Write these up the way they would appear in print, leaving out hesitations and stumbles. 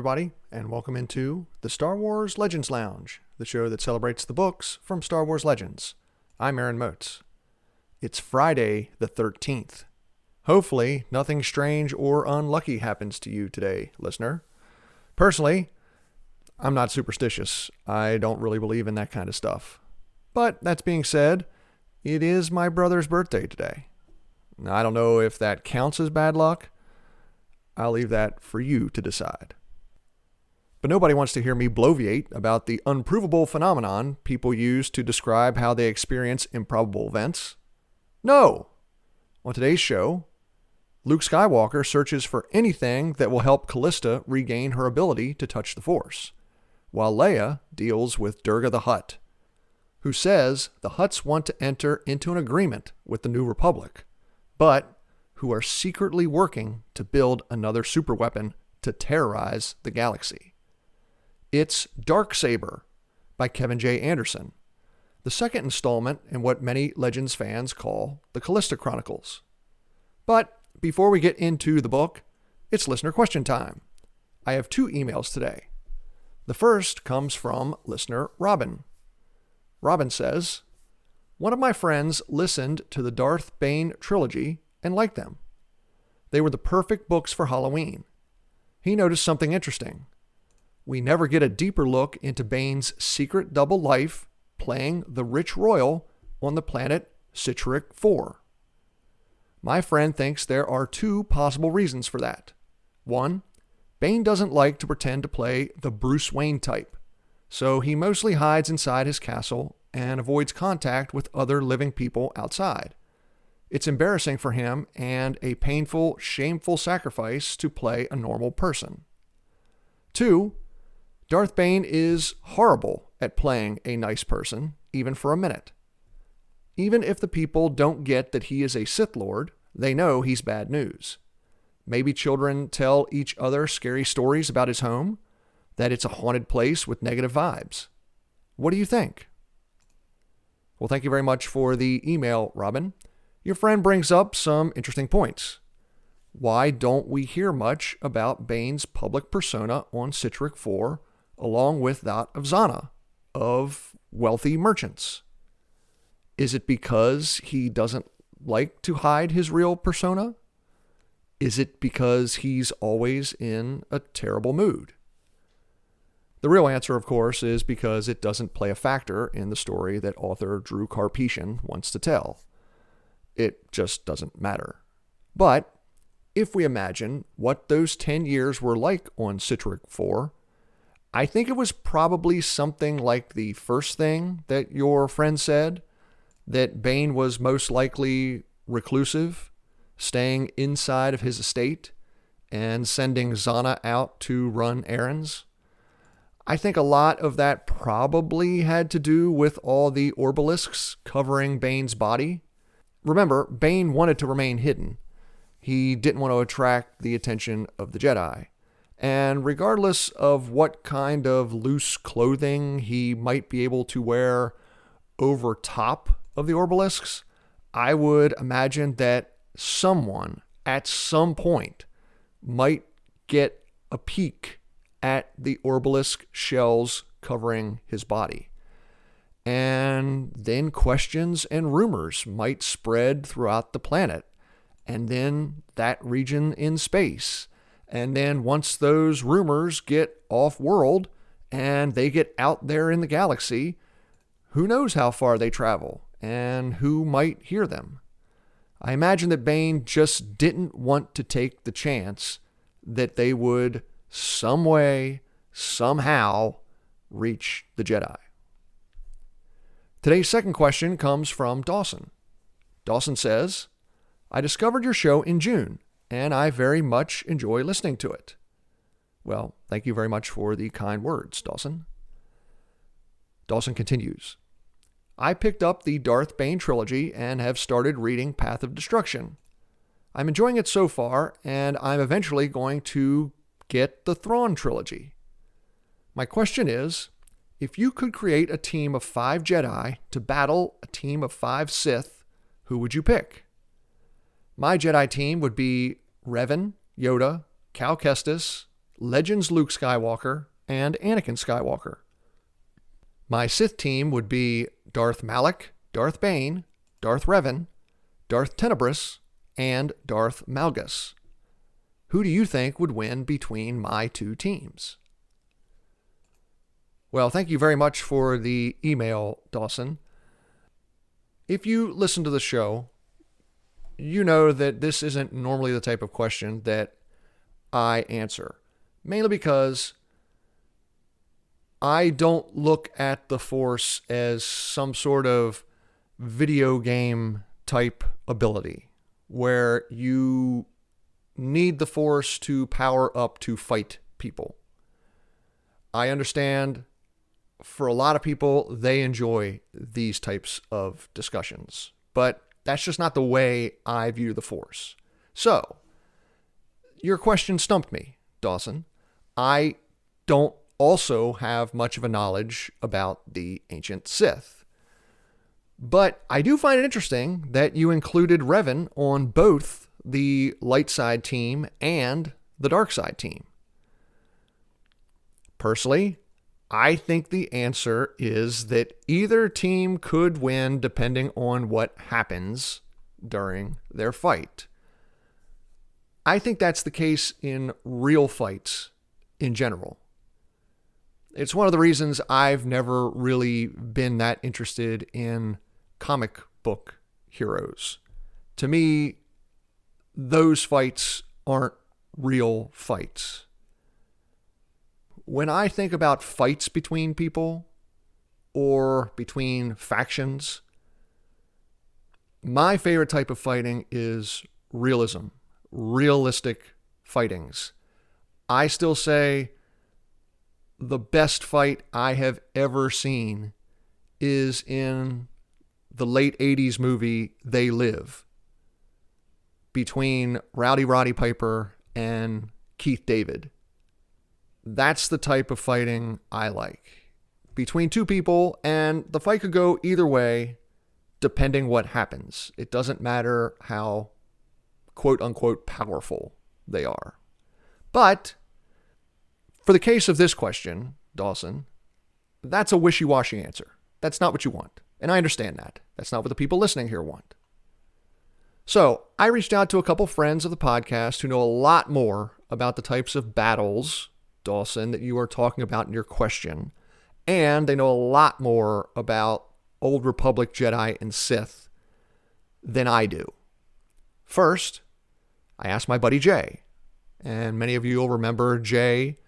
everybody, and welcome into the Star Wars Legends Lounge, the show that celebrates the books from Star Wars Legends. I'm Aaron Motes. It's Friday the 13th. Hopefully, nothing strange or unlucky happens to you today, listener. Personally, I'm not superstitious. I don't really believe in that kind of stuff. But that being said, it is my brother's birthday today. Now, I don't know if that counts as bad luck. I'll leave that for you to decide. But nobody wants to hear me bloviate about the unprovable phenomenon people use to describe how they experience improbable events. No! On today's show, Luke Skywalker searches for anything that will help Callista regain her ability to touch the Force, while Leia deals with Durga the Hutt, who says the Hutts want to enter into an agreement with the New Republic, but who are secretly working to build another superweapon to terrorize the galaxy. It's Darksaber by Kevin J. Anderson, the second installment in what many Legends fans call the Callista Chronicles. But before we get into the book, it's listener question time. I have 2 emails today. The first comes from listener Robin. Robin says, "One of my friends listened to the Darth Bane trilogy and liked them. They were the perfect books for Halloween. He noticed something interesting. We never get a deeper look into Bane's secret double life playing the rich royal on the planet Citric 4. My friend thinks there are 2 possible reasons for that. 1, Bane doesn't like to pretend to play the Bruce Wayne type, so he mostly hides inside his castle and avoids contact with other living people outside. It's embarrassing for him and a painful, shameful sacrifice to play a normal person. 2, Darth Bane is horrible at playing a nice person, even for a minute. Even if the people don't get that he is a Sith Lord, they know he's bad news. Maybe children tell each other scary stories about his home, that it's a haunted place with negative vibes. What do you think?" Well, thank you very much for the email, Robin. Your friend brings up some interesting points. Why don't we hear much about Bane's public persona on Citric 4, along with that of Zana, of wealthy merchants? Is it because he doesn't like to hide his real persona? Is it because he's always in a terrible mood? The real answer, of course, is because it doesn't play a factor in the story that author Drew Karpyshyn wants to tell. It just doesn't matter. But if we imagine what those 10 years were like on Citric 4, I think it was probably something like the first thing that your friend said, that Bane was most likely reclusive, staying inside of his estate and sending Zana out to run errands. I think a lot of that probably had to do with all the obelisks covering Bane's body. Remember, Bane wanted to remain hidden. He didn't want to attract the attention of the Jedi. And regardless of what kind of loose clothing he might be able to wear over top of the obelisks, I would imagine that someone at some point might get a peek at the obelisk shells covering his body. And then questions and rumors might spread throughout the planet, and then that region in space. And then once those rumors get off-world and they get out there in the galaxy, who knows how far they travel and who might hear them. I imagine that Bane just didn't want to take the chance that they would some way, somehow, reach the Jedi. Today's second question comes from Dawson. Dawson says, "I discovered your show in June, and I very much enjoy listening to it." Well, thank you very much for the kind words, Dawson. Dawson continues, "I picked up the Darth Bane trilogy and have started reading Path of Destruction. I'm enjoying it so far, and I'm eventually going to get the Thrawn trilogy. My question is, if you could create a team of 5 Jedi to battle a team of 5 Sith, who would you pick? My Jedi team would be Revan, Yoda, Cal Kestis, Legends Luke Skywalker, and Anakin Skywalker. My Sith team would be Darth Malak, Darth Bane, Darth Revan, Darth Tenebrous, and Darth Malgus. Who do you think would win between my two teams? Well, thank you very much for the email, Dawson. If you listen to the show, you know that this isn't normally the type of question that I answer, mainly because I don't look at the Force as some sort of video game type ability where you need the Force to power up to fight people. I understand for a lot of people, they enjoy these types of discussions, but that's just not the way I view the Force. So, your question stumped me, Dawson. I don't also have much of a knowledge about the ancient Sith. But I do find it interesting that you included Revan on both the light side team and the dark side team. Personally, I think the answer is that either team could win depending on what happens during their fight. I think that's the case in real fights in general. It's one of the reasons I've never really been that interested in comic book heroes. To me, those fights aren't real fights. When I think about fights between people or between factions, my favorite type of fighting is realism, realistic fightings. I still say the best fight I have ever seen is in the late 80s movie They Live between Rowdy Roddy Piper and Keith David. That's the type of fighting I like. Between two people, and the fight could go either way depending what happens. It doesn't matter how quote-unquote powerful they are. But for the case of this question, Dawson, that's a wishy-washy answer. That's not what you want. And I understand that. That's not what the people listening here want. So I reached out to a couple friends of the podcast who know a lot more about the types of battles, Dawson, that you are talking about in your question. And they know a lot more about Old Republic Jedi and Sith than I do. First, I asked my buddy Jay. And many of you will remember Jay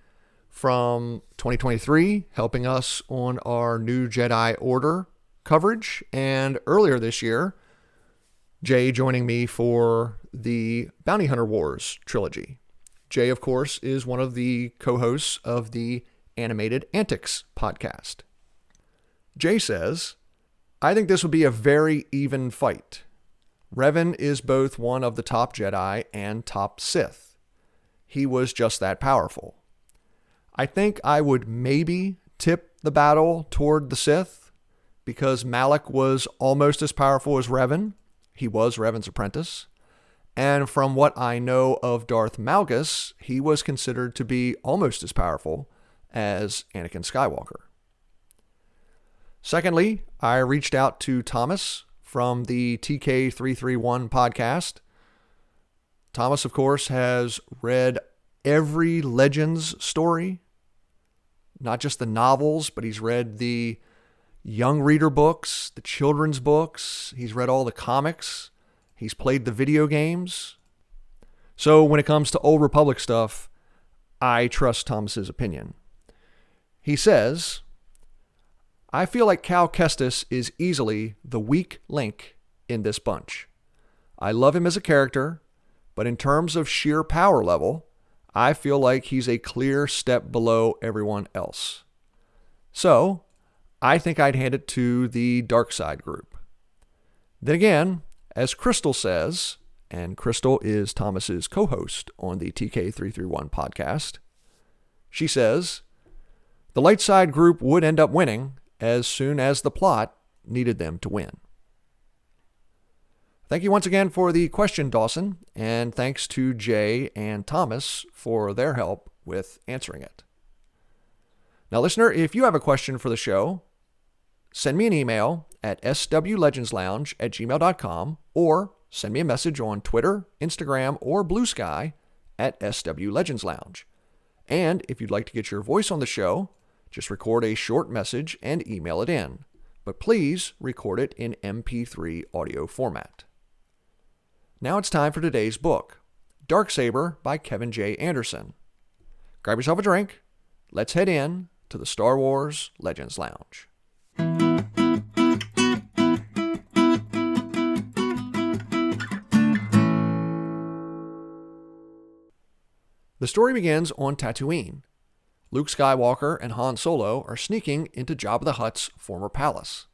from 2023, helping us on our new Jedi Order coverage. And earlier this year, Jay joining me for the Bounty Hunter Wars trilogy. Jay, of course, is one of the co-hosts of the Animated Antics podcast. Jay says, I think this would be a very even fight. Revan is both one of the top Jedi and top Sith. He was just that powerful. I think I would maybe tip the battle toward the Sith because Malak was almost as powerful as Revan. He was Revan's apprentice. And from what I know of Darth Malgus, he was considered to be almost as powerful as Anakin Skywalker. Secondly, I reached out to Thomas from the TK331 podcast. Thomas, of course, has read every Legends story, not just the novels, but he's read the young reader books, the children's books. He's read all the comics. He's played the video games. So when it comes to Old Republic stuff, I trust Thomas's opinion. He says, I feel like Cal Kestis is easily the weak link in this bunch. I love him as a character, but in terms of sheer power level, I feel like he's a clear step below everyone else. So, I think I'd hand it to the Darkside group. Then again, as Crystal says, and Crystal is Thomas's co-host on the TK331 podcast, she says, the light side group would end up winning as soon as the plot needed them to win. Thank you once again for the question, Dawson, and thanks to Jay and Thomas for their help with answering it. Now, listener, if you have a question for the show, send me an email at swlegendslounge@gmail.com or send me a message on Twitter, Instagram, or Blue Sky at swlegendslounge. And if you'd like to get your voice on the show, just record a short message and email it in. But please record it in MP3 audio format. Now it's time for today's book, Darksaber by Kevin J. Anderson. Grab yourself a drink. Let's head in to the Star Wars Legends Lounge. The story begins on Tatooine. Luke Skywalker and Han Solo are sneaking into Jabba the Hutt's former palace.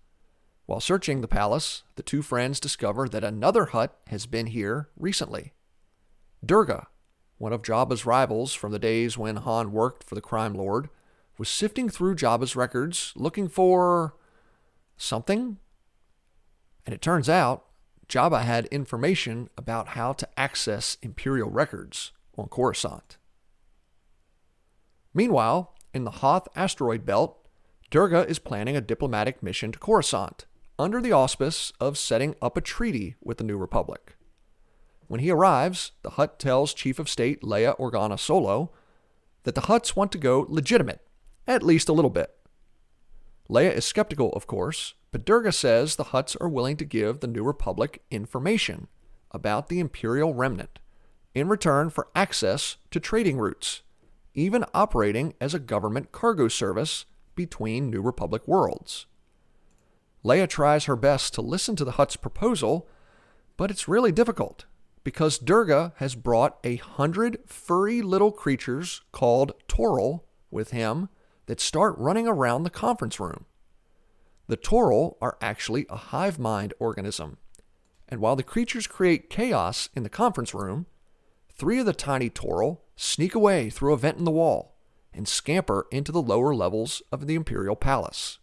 While searching the palace, the two friends discover that another Hutt has been here recently. Durga, one of Jabba's rivals from the days when Han worked for the crime lord, was sifting through Jabba's records looking for something. And it turns out Jabba had information about how to access Imperial records on Coruscant. Meanwhile, in the Hoth asteroid belt, Durga is planning a diplomatic mission to Coruscant under the auspice of setting up a treaty with the New Republic. When he arrives, the Hutt tells Chief of State Leia Organa Solo that the Hutts want to go legitimate, at least a little bit. Leia is skeptical, of course, but Durga says the Hutts are willing to give the New Republic information about the Imperial remnant in return for access to trading routes, even operating as a government cargo service between New Republic worlds. Leia tries her best to listen to the Hutt's proposal, but it's really difficult because Durga has brought 100 furry little creatures called Toril with him that start running around the conference room. The Toril are actually a hive mind organism, and while the creatures create chaos in the conference room, 3 of the tiny Toril sneak away through a vent in the wall and scamper into the lower levels of the Imperial Palace.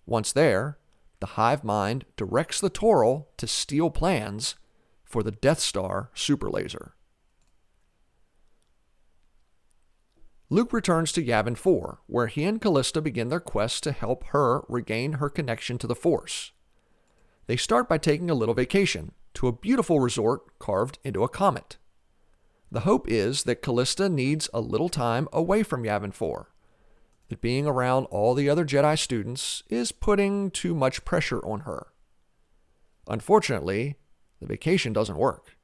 Once there, the hive mind directs the Toril to steal plans for the Death Star superlaser. Luke returns to Yavin 4, where he and Callista begin their quest to help her regain her connection to the Force. They start by taking a little vacation to a beautiful resort carved into a comet. The hope is that Callista needs a little time away from Yavin 4, that being around all the other Jedi students is putting too much pressure on her. Unfortunately, the vacation doesn't work.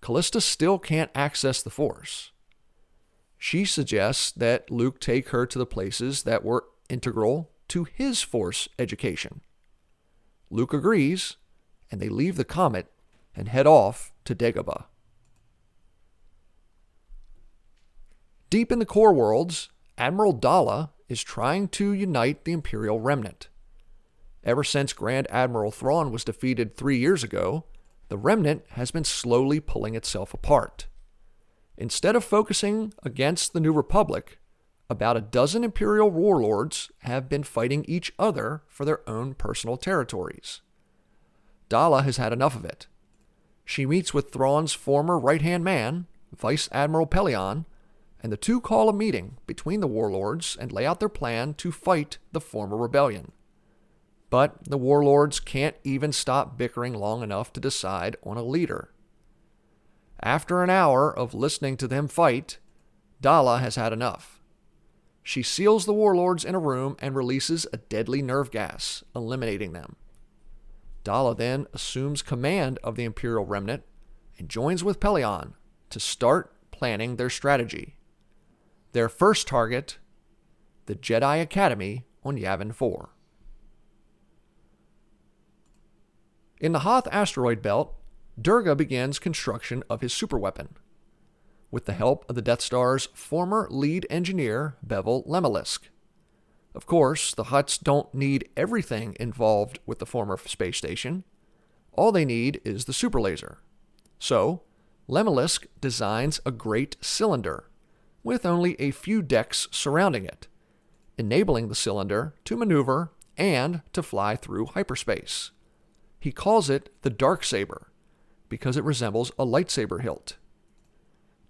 Callista still can't access the Force. She suggests that Luke take her to the places that were integral to his Force education. Luke agrees, and they leave the comet and head off to Dagobah. Deep in the core worlds, Admiral Dalla is trying to unite the Imperial remnant. Ever since Grand Admiral Thrawn was defeated 3 years ago, the remnant has been slowly pulling itself apart. Instead of focusing against the New Republic, about a dozen Imperial warlords have been fighting each other for their own personal territories. Dalla has had enough of it. She meets with Thrawn's former right-hand man, Vice Admiral Pellaeon, and the two call a meeting between the warlords and lay out their plan to fight the former rebellion. But the warlords can't even stop bickering long enough to decide on a leader. After an hour of listening to them fight, Dalla has had enough. She seals the warlords in a room and releases a deadly nerve gas, eliminating them. Dalla then assumes command of the Imperial remnant and joins with Pellaeon to start planning their strategy. Their first target, the Jedi Academy on Yavin 4. In the Hoth asteroid belt, Durga begins construction of his superweapon, with the help of the Death Star's former lead engineer, Bevel Lemelisk. Of course, the Hutts don't need everything involved with the former space station. All they need is the superlaser. So, Lemelisk designs a great cylinder, with only a few decks surrounding it, enabling the cylinder to maneuver and to fly through hyperspace. He calls it the Darksaber because it resembles a lightsaber hilt.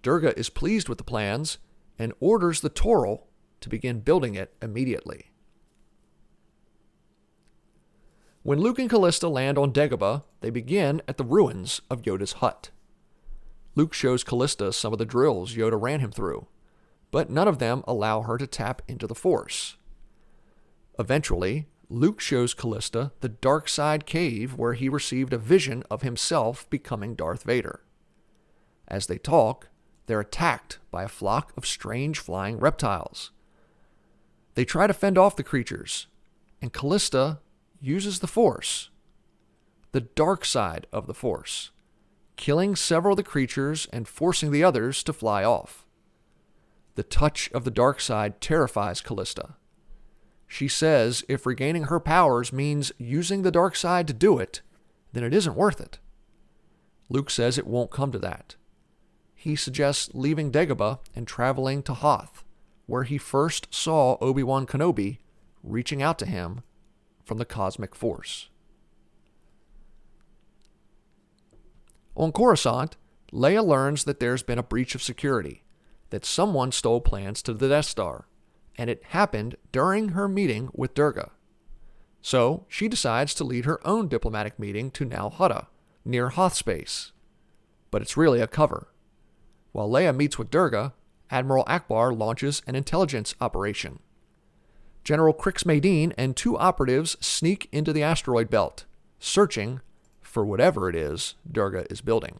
Durga is pleased with the plans and orders the Toril to begin building it immediately. When Luke and Callista land on Dagobah, they begin at the ruins of Yoda's hut. Luke shows Callista some of the drills Yoda ran him through, but none of them allow her to tap into the Force. Eventually, Luke shows Callista the Darkside cave where he received a vision of himself becoming Darth Vader. As they talk, they're attacked by a flock of strange flying reptiles. They try to fend off the creatures, and Callista uses the Force, the dark side of the Force, killing several of the creatures and forcing the others to fly off. The touch of the dark side terrifies Callista. She says if regaining her powers means using the dark side to do it, then it isn't worth it. Luke says it won't come to that. He suggests leaving Dagobah and traveling to Hoth, where he first saw Obi-Wan Kenobi reaching out to him from the cosmic force. On Coruscant, Leia learns that there's been a breach of security, that someone stole plans to the Death Star, and it happened during her meeting with Durga. So she decides to lead her own diplomatic meeting to Nal Hutta, near Hoth space. But it's really a cover. While Leia meets with Durga, Admiral Akbar launches an intelligence operation. General Crix Madine and 2 operatives sneak into the asteroid belt, searching for whatever it is Durga is building.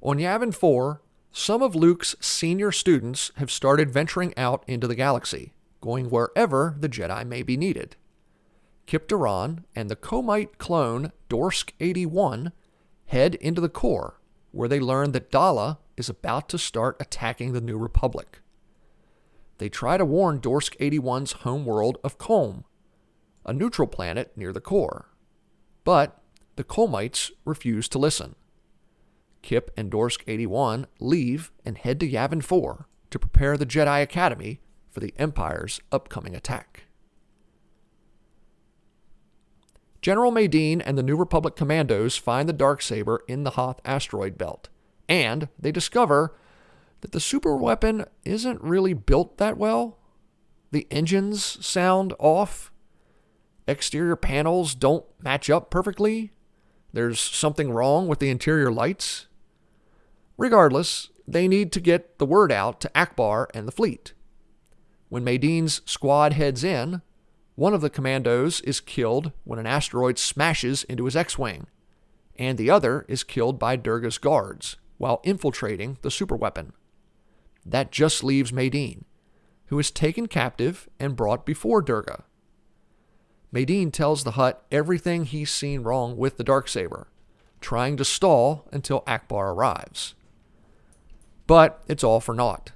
On Yavin 4, some of Luke's senior students have started venturing out into the galaxy, going wherever the Jedi may be needed. Kip Duran and the Comite clone Dorsk 81 head into the core, where they learn that Dala is about to start attacking the New Republic. They try to warn Dorsk 81's homeworld of Kolm, a neutral planet near the core. But the Kolmites refuse to listen. Kip and Dorsk 81 leave and head to Yavin 4 to prepare the Jedi Academy for the Empire's upcoming attack. General Madine and the New Republic commandos find the Darksaber in the Hoth asteroid belt, and they discover that the superweapon isn't really built that well. The engines sound off. Exterior panels don't match up perfectly. There's something wrong with the interior lights. Regardless, they need to get the word out to Akbar and the fleet. When Madine's squad heads in, one of the commandos is killed when an asteroid smashes into his X-Wing, and the other is killed by Durga's guards while infiltrating the superweapon. That just leaves Madine, who is taken captive and brought before Durga. Madine tells the Hutt everything he's seen wrong with the Darksaber, trying to stall until Akbar arrives. But it's all for naught.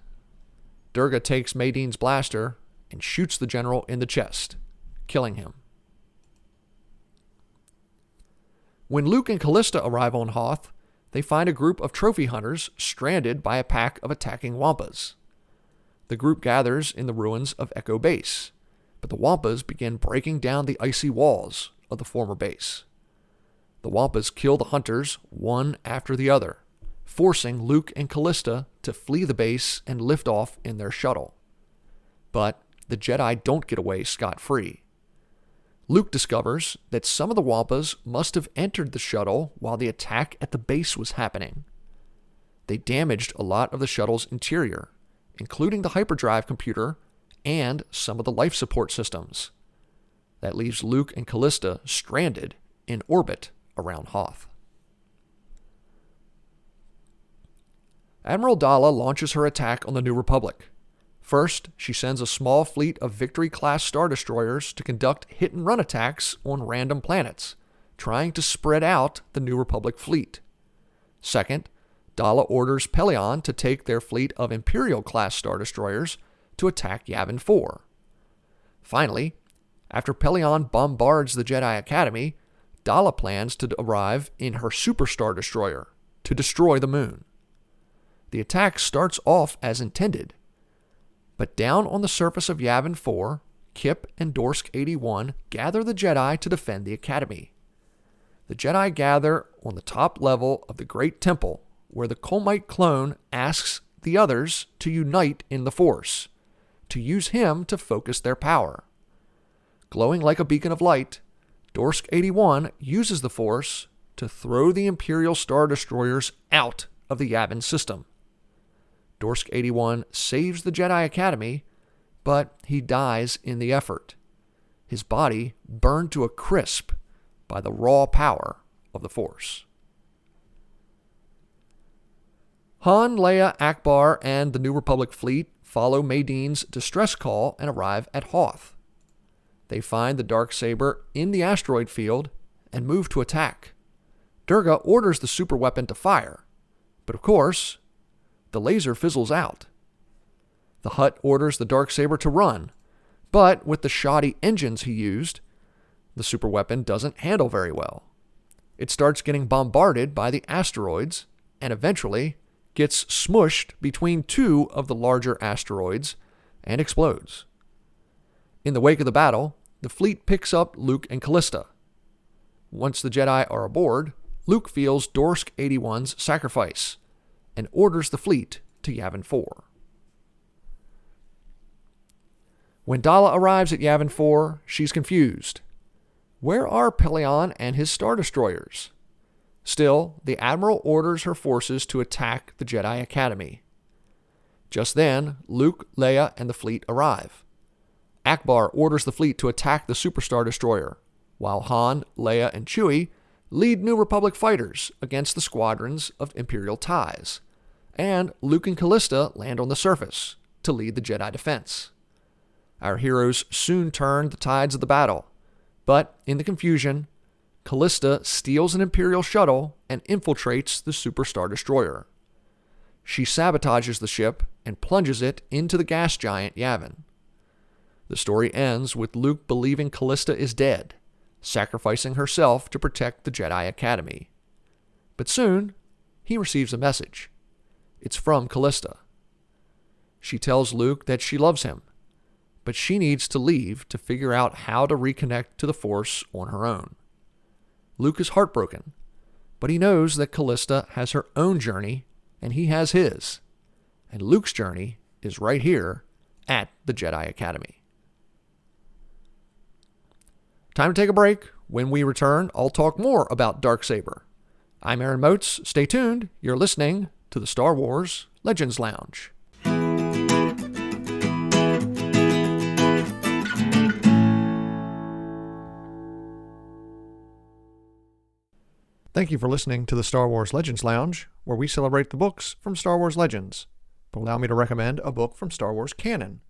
Durga takes Madine's blaster and shoots the general in the chest, killing him. When Luke and Callista arrive on Hoth, they find a group of trophy hunters stranded by a pack of attacking Wampas. The group gathers in the ruins of Echo Base, but the Wampas begin breaking down the icy walls of the former base. The Wampas kill the hunters one after the other, forcing Luke and Callista to flee the base and lift off in their shuttle. But the Jedi don't get away scot-free. Luke discovers that some of the Wampas must have entered the shuttle while the attack at the base was happening. They damaged a lot of the shuttle's interior, including the hyperdrive computer and some of the life support systems. That leaves Luke and Callista stranded in orbit around Hoth. Admiral Dala launches her attack on the New Republic. First, she sends a small fleet of Victory-class Star Destroyers to conduct hit-and-run attacks on random planets, trying to spread out the New Republic fleet. Second, Dala orders Pelion to take their fleet of Imperial-class Star Destroyers to attack Yavin 4. Finally, after Pelion bombards the Jedi Academy, Dala plans to arrive in her Super Star Destroyer to destroy the moon. The attack starts off as intended, but down on the surface of Yavin 4, Kip and Dorsk 81 gather the Jedi to defend the Academy. The Jedi gather on the top level of the Great Temple, where the Colmite clone asks the others to unite in the Force, to use him to focus their power. Glowing like a beacon of light, Dorsk 81 uses the Force to throw the Imperial Star Destroyers out of the Yavin system. Dorsk 81 saves the Jedi Academy, but he dies in the effort, his body burned to a crisp by the raw power of the Force. Han, Leia, Akbar, and the New Republic fleet follow Madine's distress call and arrive at Hoth. They find the Darksaber in the asteroid field and move to attack. Durga orders the superweapon to fire, but of course, the laser fizzles out. The Hutt orders the Darksaber to run, but with the shoddy engines he used, the superweapon doesn't handle very well. It starts getting bombarded by the asteroids and eventually gets smushed between two of the larger asteroids and explodes. In the wake of the battle, the fleet picks up Luke and Callista. Once the Jedi are aboard, Luke feels Dorsk 81's sacrifice and orders the fleet to Yavin 4. When Dala arrives at Yavin 4, she's confused. Where are Pelion and his Star Destroyers? Still, the Admiral orders her forces to attack the Jedi Academy. Just then, Luke, Leia, and the fleet arrive. Akbar orders the fleet to attack the Super Star Destroyer, while Han, Leia, and Chewie lead New Republic fighters against the squadrons of Imperial TIEs, and Luke and Callista land on the surface to lead the Jedi defense. Our heroes soon turn the tides of the battle, but in the confusion, Callista steals an Imperial shuttle and infiltrates the Super Star Destroyer. She sabotages the ship and plunges it into the gas giant Yavin. The story ends with Luke believing Callista is dead, sacrificing herself to protect the Jedi Academy. But soon, he receives a message. It's from Callista. She tells Luke that she loves him, but she needs to leave to figure out how to reconnect to the Force on her own. Luke is heartbroken, but he knows that Callista has her own journey and he has his. And Luke's journey is right here at the Jedi Academy. Time to take a break. When we return, I'll talk more about Darksaber. I'm Aaron Moats. Stay tuned. You're listening to the Star Wars Legends Lounge. Thank you for listening to the Star Wars Legends Lounge, where we celebrate the books from Star Wars Legends. But allow me to recommend a book from Star Wars canon.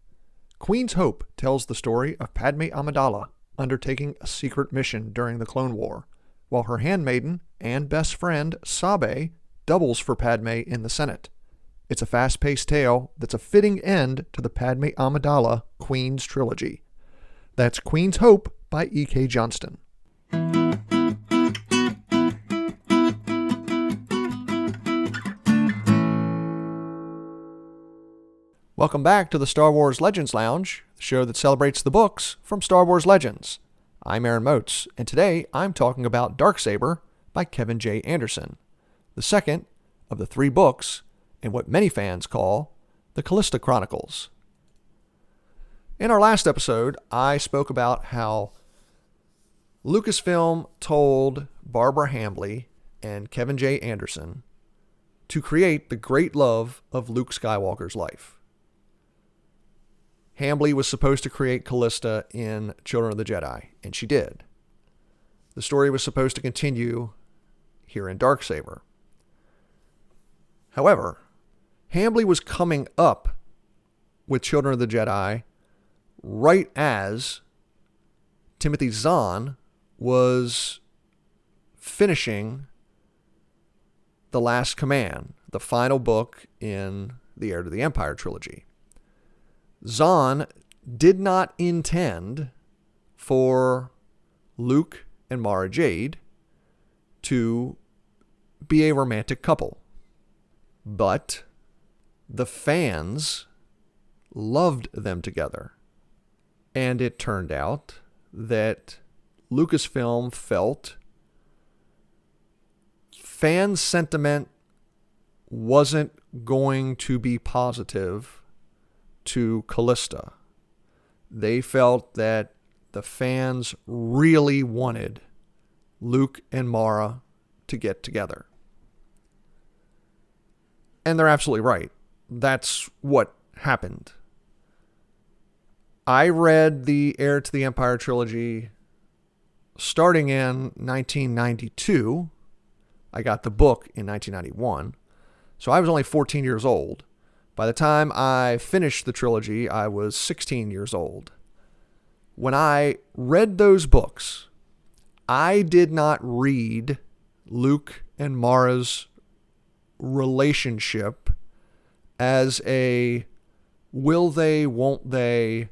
Queen's Hope tells the story of Padme Amidala undertaking a secret mission during the Clone War, while her handmaiden and best friend, Sabe, doubles for Padme in the Senate. It's a fast-paced tale that's a fitting end to the Padme Amidala Queen's trilogy. That's Queen's Hope by E.K. Johnston. Welcome back to the Star Wars Legends Lounge, the show that celebrates the books from Star Wars Legends. I'm Aaron Moats, and today I'm talking about Darksaber by Kevin J. Anderson, the second of the 3 books in what many fans call the Callista Chronicles. In our last episode, I spoke about how Lucasfilm told Barbara Hambly and Kevin J. Anderson to create the great love of Luke Skywalker's life. Hambly was supposed to create Callista in Children of the Jedi, and she did. The story was supposed to continue here in Darksaber. However, Hambly was coming up with Children of the Jedi right as Timothy Zahn was finishing The Last Command, the final book in the Heir to the Empire trilogy. Zahn did not intend for Luke and Mara Jade to be a romantic couple. But the fans loved them together. And it turned out that Lucasfilm felt fan sentiment wasn't going to be positive to Callista. They felt that the fans really wanted Luke and Mara to get together. And they're absolutely right. That's what happened. I read the Heir to the Empire trilogy starting in 1992. I got the book in 1991. So I was only 14 years old. By the time I finished the trilogy, I was 16 years old. When I read those books, I did not read Luke and Mara's relationship as a will they, won't they,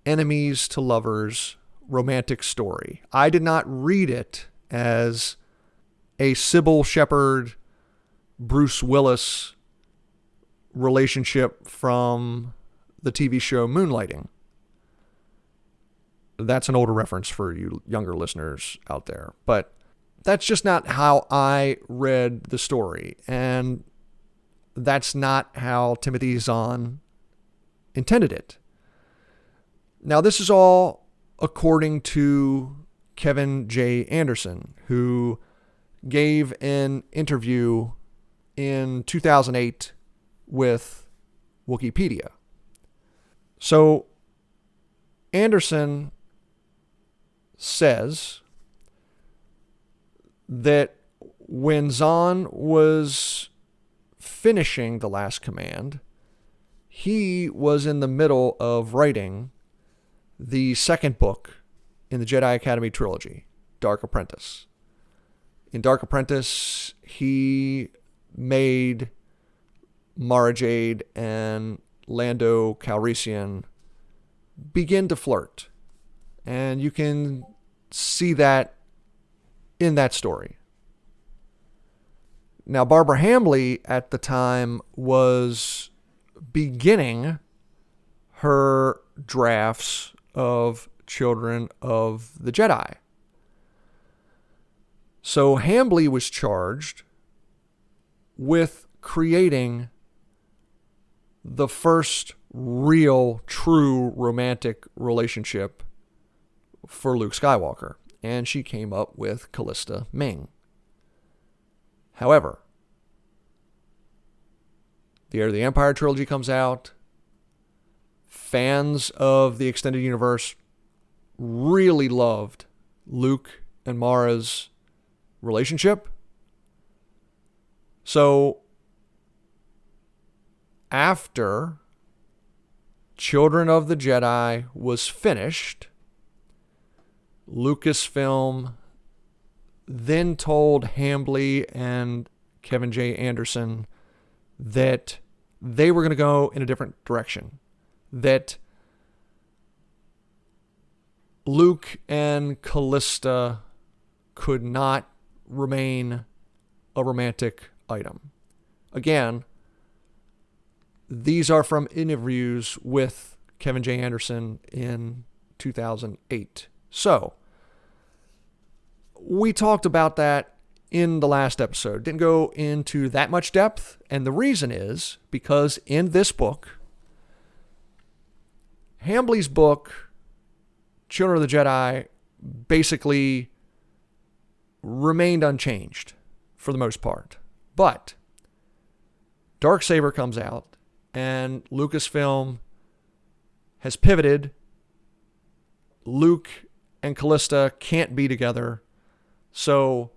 enemies to lovers romantic story. I did not read it as a Sybil Shepherd, Bruce Willis relationship from the TV show Moonlighting. That's an older reference for you younger listeners out there. But that's just not how I read the story. And that's not how Timothy Zahn intended it. Now, this is all according to Kevin J. Anderson, who gave an interview in 2008 with Wikipedia. So, Anderson says that when Zahn was finishing The Last Command, he was in the middle of writing the second book in the Jedi Academy trilogy, Dark Apprentice. In Dark Apprentice, he made Mara Jade and Lando Calrissian begin to flirt. And you can see that in that story. Now, Barbara Hambly at the time was beginning her drafts of Children of the Jedi. So Hambly was charged with creating the first real, true romantic relationship for Luke Skywalker. And she came up with Callista Ming. However, the Heir to the Empire trilogy comes out. Fans of the extended universe really loved Luke and Mara's relationship. So, after Children of the Jedi was finished, Lucasfilm then told Hambly and Kevin J. Anderson that they were going to go in a different direction. That Luke and Callista could not remain a romantic item. Again, these are from interviews with Kevin J. Anderson in 2008. So, we talked about that in the last episode. Didn't go into that much depth. And the reason is because in this book, Hambly's book, Children of the Jedi, basically remained unchanged for the most part. But Darksaber comes out, and Lucasfilm has pivoted. Luke and Callista can't be together. So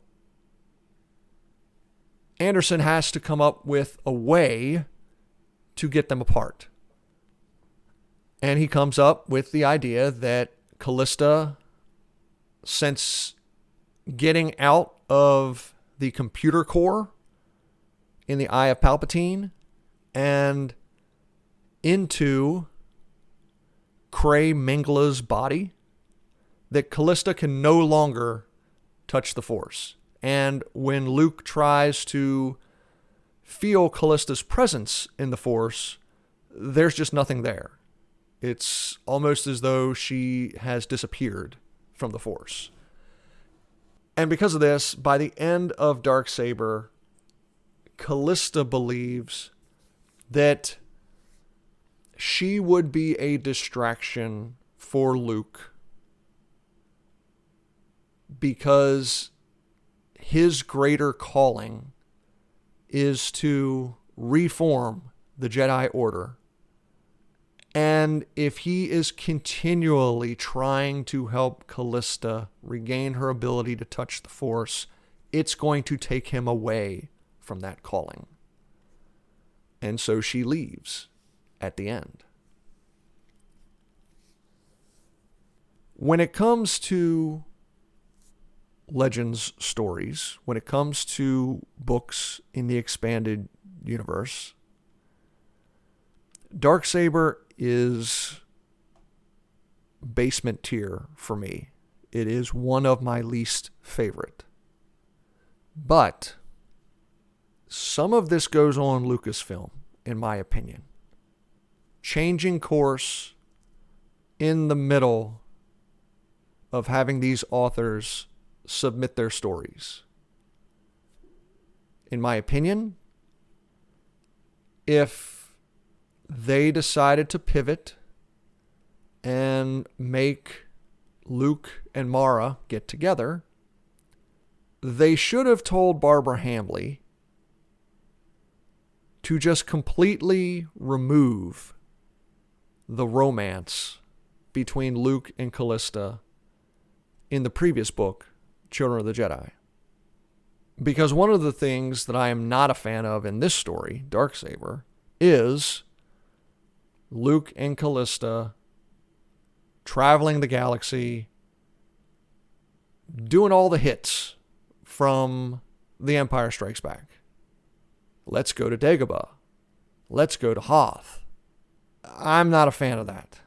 Anderson has to come up with a way to get them apart. And he comes up with the idea that Callista, since getting out of the computer core in the Eye of Palpatine and into Cray Mengla's body, that Callista can no longer touch the Force. And when Luke tries to feel Callista's presence in the Force, there's just nothing there. It's almost as though she has disappeared from the Force. And because of this, by the end of Darksaber, Callista believes that she would be a distraction for Luke because his greater calling is to reform the Jedi Order. And if he is continually trying to help Callista regain her ability to touch the Force, it's going to take him away from that calling. And so she leaves at the end. When it comes to Legends stories, when it comes to books in the expanded universe, Darksaber is basement tier for me. It is one of my least favorite. But some of this goes on Lucasfilm, in my opinion. Changing course in the middle of having these authors submit their stories. In my opinion, if they decided to pivot and make Luke and Mara get together, they should have told Barbara Hambly to just completely remove the romance between Luke and Callista in the previous book, Children of the Jedi. Because one of the things that I am not a fan of in this story, Darksaber, is Luke and Callista traveling the galaxy, doing all the hits from The Empire Strikes Back. Let's go to Dagobah. Let's go to Hoth. I'm not a fan of that.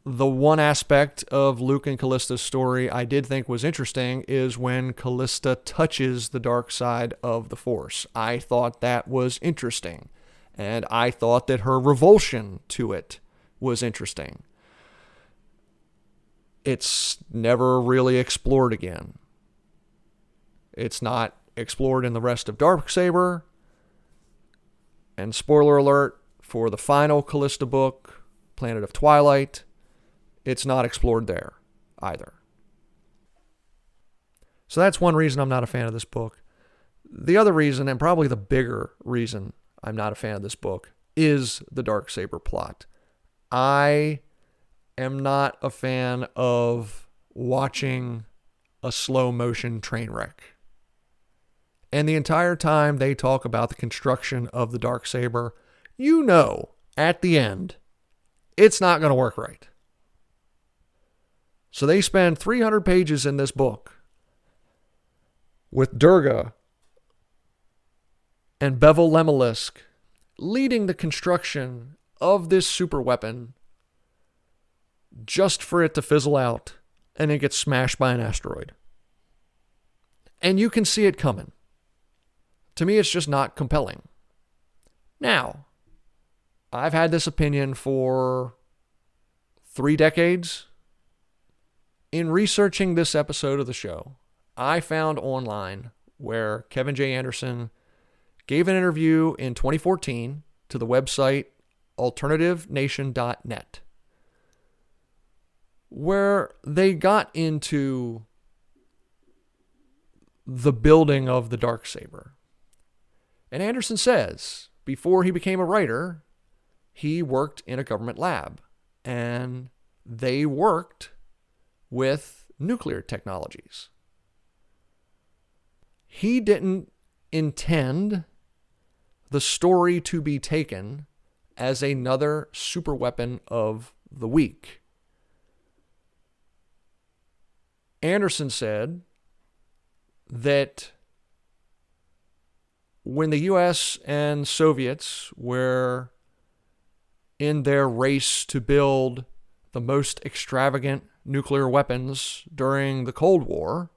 The one aspect of Luke and Callista's story I did think was interesting is when Callista touches the dark side of the Force. I thought that was interesting. And I thought that her revulsion to it was interesting. It's never really explored again. It's not explored in the rest of Darksaber. And spoiler alert, for the final Callista book, Planet of Twilight, it's not explored there either. So that's one reason I'm not a fan of this book. The other reason, and probably the bigger reason I'm not a fan of this book, is the Darksaber plot. I am not a fan of watching a slow motion train wreck. And the entire time they talk about the construction of the Darksaber, you know, at the end, it's not going to work right. So they spend 300 pages in this book with Durga and Bevel Lemelisk leading the construction of this super weapon just for it to fizzle out and then get smashed by an asteroid. And you can see it coming. To me, it's just not compelling. Now, I've had this opinion for 3 decades. In researching this episode of the show, I found online where Kevin J. Anderson gave an interview in 2014 to the website alternativenation.net, where they got into the building of the Darksaber. And Anderson says, before he became a writer, he worked in a government lab, and they worked with nuclear technologies. He didn't intend the story to be taken as another superweapon of the week. Anderson said that when the US and Soviets were in their race to build the most extravagant nuclear weapons during the Cold War,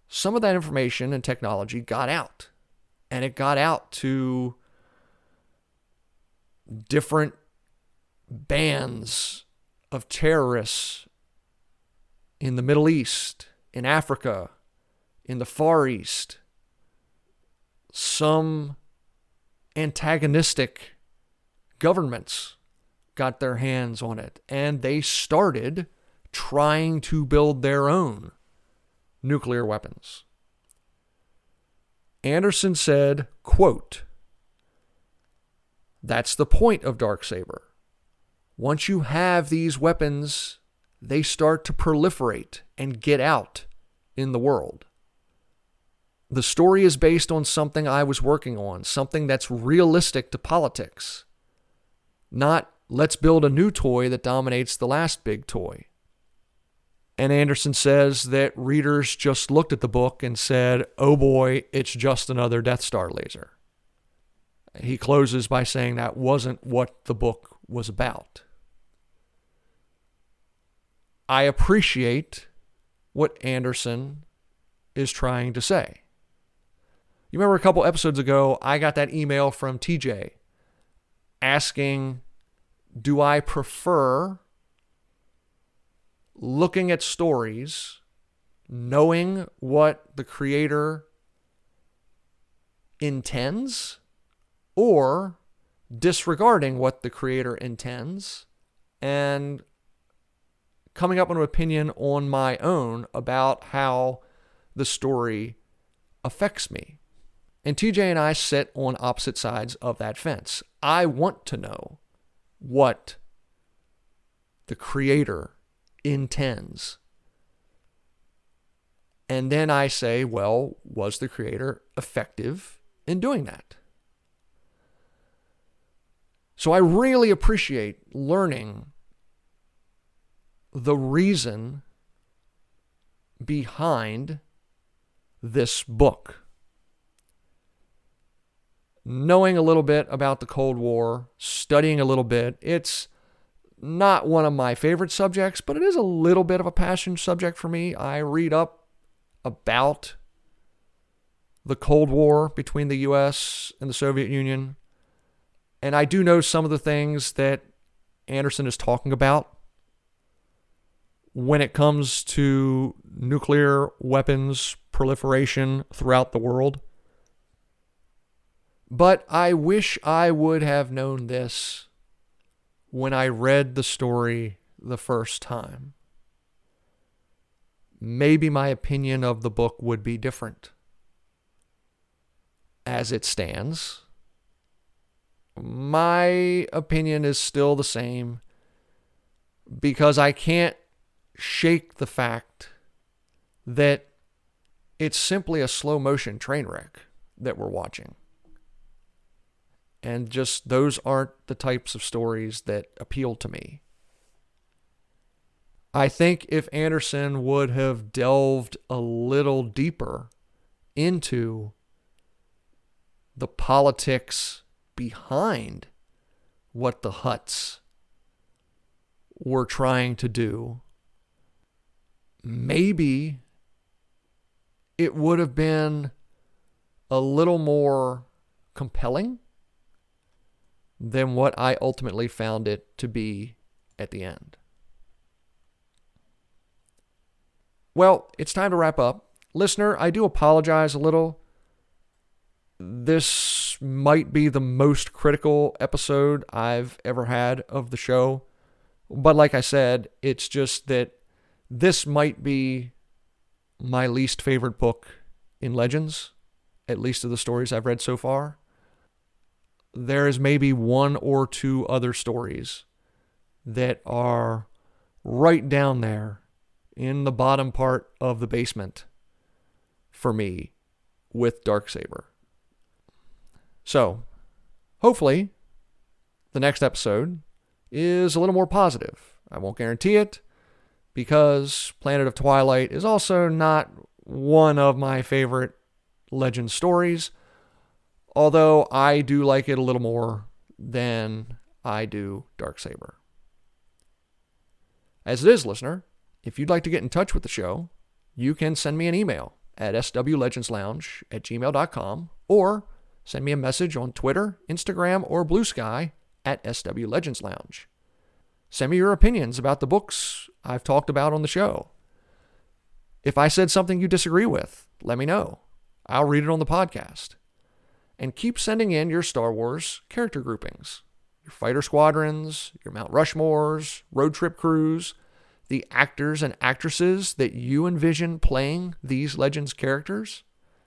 some of that information and technology got out. And it got out to different bands of terrorists in the Middle East, in Africa, in the Far East, some antagonistic governments got their hands on it, and they started trying to build their own nuclear weapons. Anderson said, quote, "That's the point of Darksaber. Once you have these weapons, they start to proliferate and get out in the world. The story is based on something I was working on, something that's realistic to politics. Not, let's build a new toy that dominates the last big toy." And Anderson says that readers just looked at the book and said, "Oh boy, it's just another Death Star laser." He closes by saying that wasn't what the book was about. I appreciate what Anderson is trying to say. You remember a couple episodes ago, I got that email from TJ asking, do I prefer looking at stories, knowing what the creator intends, or disregarding what the creator intends and coming up with an opinion on my own about how the story affects me? And TJ and I sit on opposite sides of that fence. I want to know what the creator intends. And then I say, well, was the creator effective in doing that? So I really appreciate learning the reason behind this book. Knowing a little bit about the Cold War, studying a little bit, it's not one of my favorite subjects, but it is a little bit of a passion subject for me. I read up about the Cold War between the U.S. and the Soviet Union, and I do know some of the things that Anderson is talking about when it comes to nuclear weapons proliferation throughout the world. But I wish I would have known this when I read the story the first time. Maybe my opinion of the book would be different. As it stands, my opinion is still the same because I can't shake the fact that it's simply a slow motion train wreck that we're watching. And just those aren't the types of stories that appeal to me. I think if Anderson would have delved a little deeper into the politics behind what the Hutts were trying to do, maybe it would have been a little more compelling than what I ultimately found it to be at the end. Well, it's time to wrap up. Listener, I do apologize a little. This might be the most critical episode I've ever had of the show. But like I said, it's just that this might be my least favorite book in Legends, at least of the stories I've read so far. There is maybe one or two other stories that are right down there in the bottom part of the basement for me with Darksaber. So, hopefully, the next episode is a little more positive. I won't guarantee it because Planet of Twilight is also not one of my favorite Legend stories, although I do like it a little more than I do Darksaber. As it is, listener, if you'd like to get in touch with the show, you can send me an email at swlegendslounge@gmail.com or send me a message on Twitter, Instagram, or Blue Sky at swlegendslounge. Send me your opinions about the books I've talked about on the show. If I said something you disagree with, let me know. I'll read it on the podcast. And keep sending in your Star Wars character groupings. Your fighter squadrons, your Mount Rushmores, road trip crews, the actors and actresses that you envision playing these Legends characters.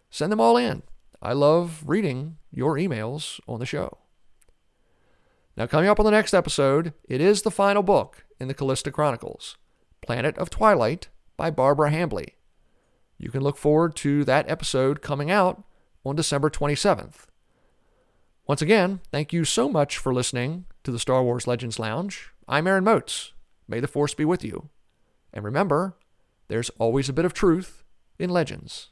Send them all in. I love reading your emails on the show. Now, coming up on the next episode, it is the final book in the Callista Chronicles, Planet of Twilight by Barbara Hambly. You can look forward to that episode coming out on December 27th. Once again, thank you so much for listening to the Star Wars Legends Lounge. I'm Aaron Moats. May the Force be with you. And remember, there's always a bit of truth in Legends.